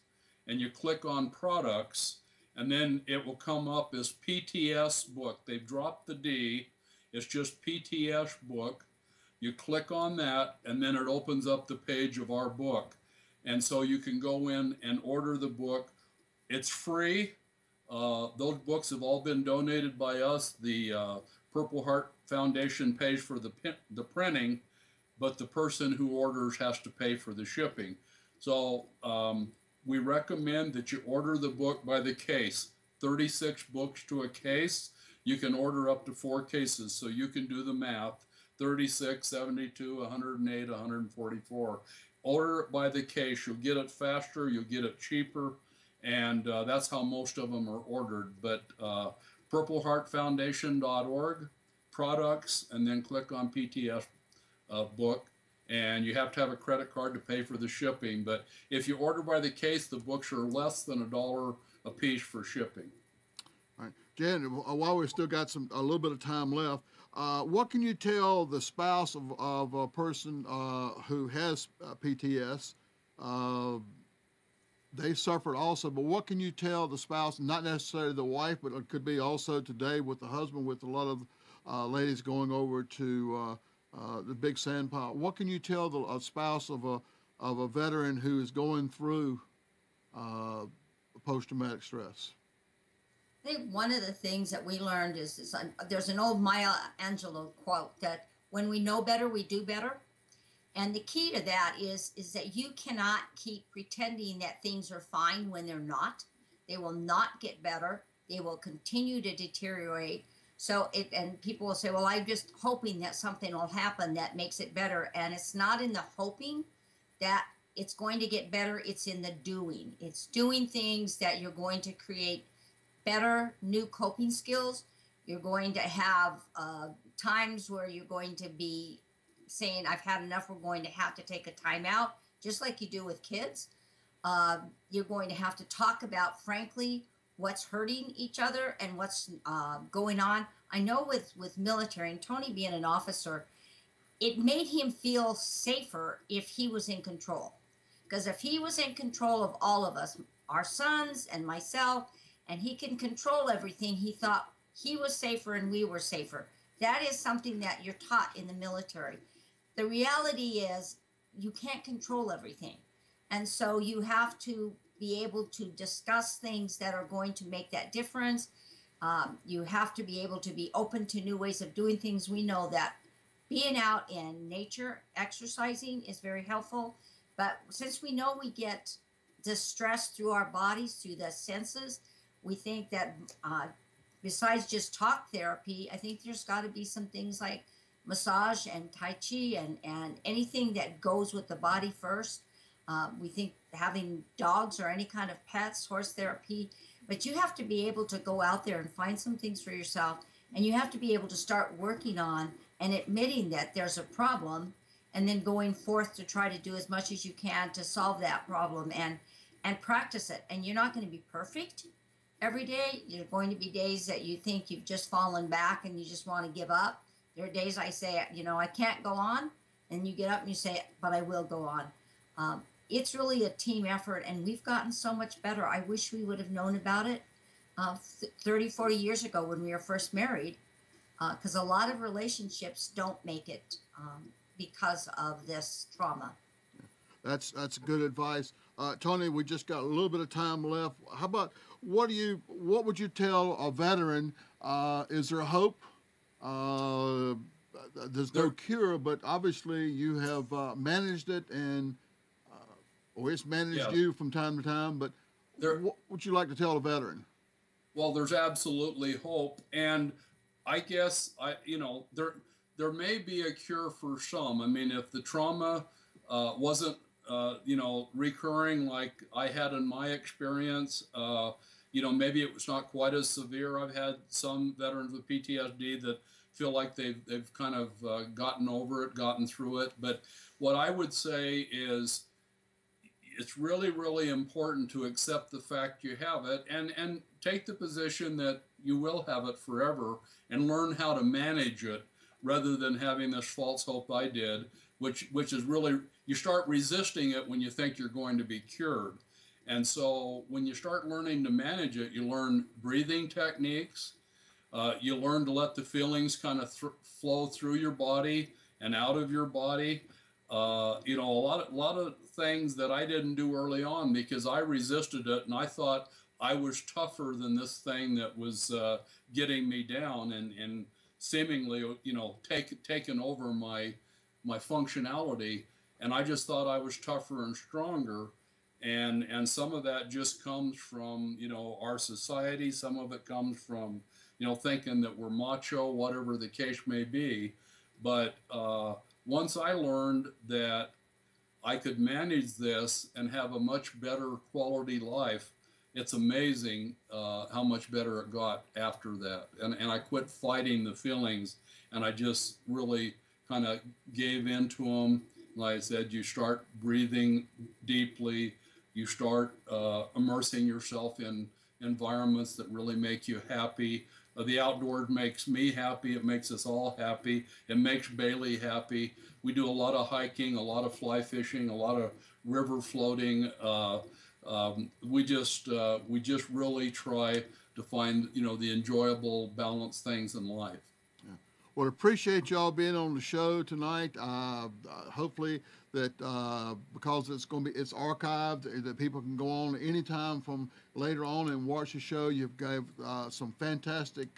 and you click on products, and then it will come up as PTS book. They've dropped the D. It's just PTS book. You click on that, and then it opens up the page of our book. And so you can go in and order the book. It's free. Those books have all been donated by us. The Purple Heart Foundation pays for the printing, but the person who orders has to pay for the shipping. So we recommend that you order the book by the case. 36 books to a case. You can order up to 4 cases, so you can do the math. 36, 72, 108, 144. Order it by the case. You'll get it faster, you'll get it cheaper, and that's how most of them are ordered. But purpleheartfoundation.org, products, and then click on PTS book. And you have to have a credit card to pay for the shipping. But if you order by the case, the books are less than $1 a piece for shipping. All right. Jan, while we've still got a little bit of time left, what can you tell the spouse of a person who has PTS? They suffered also, but what can you tell the spouse, not necessarily the wife, but it could be also today with the husband, with a lot of ladies going over to the big sand pile. What can you tell a spouse of a veteran who is going through post-traumatic stress? I think one of the things that we learned is there's an old Maya Angelou quote that when we know better, we do better. And the key to that is that you cannot keep pretending that things are fine when they're not. They will not get better. They will continue to deteriorate. So and people will say, well, I'm just hoping that something will happen that makes it better. And it's not in the hoping that it's going to get better. It's in the doing. It's doing things that you're going to create better new coping skills. You're going to have times where you're going to be saying, I've had enough, we're going to have to take a time out, just like you do with kids. You're going to have to talk about, frankly, what's hurting each other and what's going on. I know with military, and Tony being an officer, it made him feel safer if he was in control. Because if he was in control of all of us, our sons and myself, and he can control everything, he thought he was safer and we were safer. That is something that you're taught in the military. The reality is you can't control everything. And so you have to be able to discuss things that are going to make that difference. You have to be able to be open to new ways of doing things. We know that being out in nature, exercising is very helpful. But since we know we get distress through our bodies, through the senses, we think that besides just talk therapy, I think there's got to be some things like massage and Tai Chi and anything that goes with the body first. We think having dogs or any kind of pets, horse therapy, but you have to be able to go out there and find some things for yourself, and you have to be able to start working on and admitting that there's a problem, and then going forth to try to do as much as you can to solve that problem and practice it. And you're not going to be perfect every day. There are going to be days that you think you've just fallen back and you just want to give up. There are days I say, I can't go on, and you get up and you say, but I will go on. It's really a team effort, and we've gotten so much better. I wish we would have known about it 30, 40 years ago when we were first married, because a lot of relationships don't make it because of this trauma. That's good advice. Tony, we just got a little bit of time left. How about, what would you tell a veteran? Is there hope? There's no cure, but obviously you have managed it, and or it's managed you from time to time. But what would you like to tell a veteran? Well, there's absolutely hope, and I guess there may be a cure for some. I mean, if the trauma wasn't recurring like I had in my experience, maybe it was not quite as severe. I've had some veterans with PTSD that feel like they've kind of gotten over it, gotten through it. But what I would say is it's really, really important to accept the fact you have it and take the position that you will have it forever and learn how to manage it rather than having this false hope I did, which is really, you start resisting it when you think you're going to be cured. And so when you start learning to manage it, you learn breathing techniques. You learn to let the feelings kind of flow through your body and out of your body. You know, a lot of things that I didn't do early on because I resisted it and I thought I was tougher than this thing that was getting me down and seemingly, you know, taking over my functionality. And I just thought I was tougher and stronger. And some of that just comes from, you know, our society. Some of it comes from, you know, thinking that we're macho, whatever the case may be. But once I learned that I could manage this and have a much better quality life, it's amazing how much better it got after that. And I quit fighting the feelings, and I just really kind of gave into them. Like I said, you start breathing deeply, you start immersing yourself in environments that really make you happy. The outdoors makes me happy. It makes us all happy. It makes Bailey happy. We do a lot of hiking, a lot of fly fishing, a lot of river floating. We just really try to find, you know, the enjoyable, balanced things in life. Well, appreciate y'all being on the show tonight. Hopefully that because it's archived, that people can go on anytime from later on and watch the show. You've gave some fantastic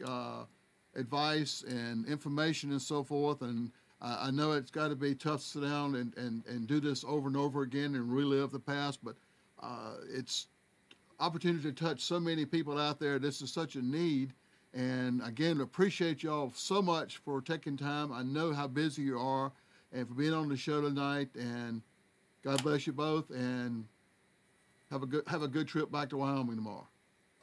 advice and information and so forth. And I know it's got to be tough to sit down and do this over and over again and relive the past, but it's opportunity to touch so many people out there. This is such a need. And again, appreciate y'all so much for taking time. I know how busy you are and for being on the show tonight. And God bless you both, and have a good trip back to Wyoming tomorrow.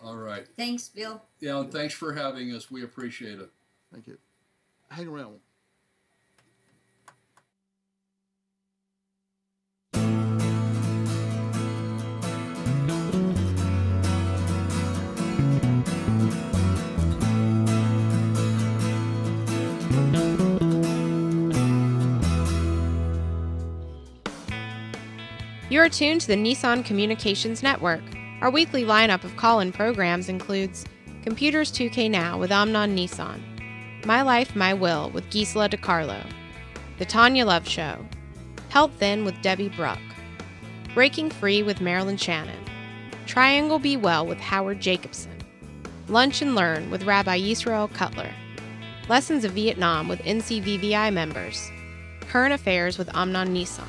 All right. Thanks, Bill. Yeah, and thanks for having us. We appreciate it. Thank you. Hang around. You are tuned to the Nissan Communications Network. Our weekly lineup of call-in programs includes Computers 2K Now with Amnon Nissan, My Life, My Will with Gisela DiCarlo, The Tanya Love Show, Health Then with Debbie Bruck, Breaking Free with Marilyn Shannon, Triangle Be Well with Howard Jacobson, Lunch and Learn with Rabbi Yisrael Cutler, Lessons of Vietnam with NCVVI members, Current Affairs with Amnon Nissan.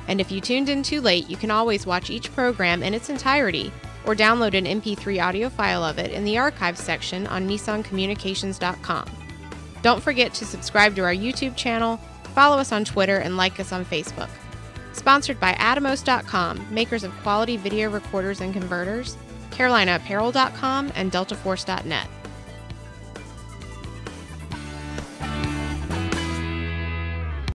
And if you tuned in too late, you can always watch each program in its entirety or download an MP3 audio file of it in the archives section on nissancommunications.com. Don't forget to subscribe to our YouTube channel, follow us on Twitter, and like us on Facebook. Sponsored by Atomos.com, makers of quality video recorders and converters, CarolinaApparel.com, and DeltaForce.net.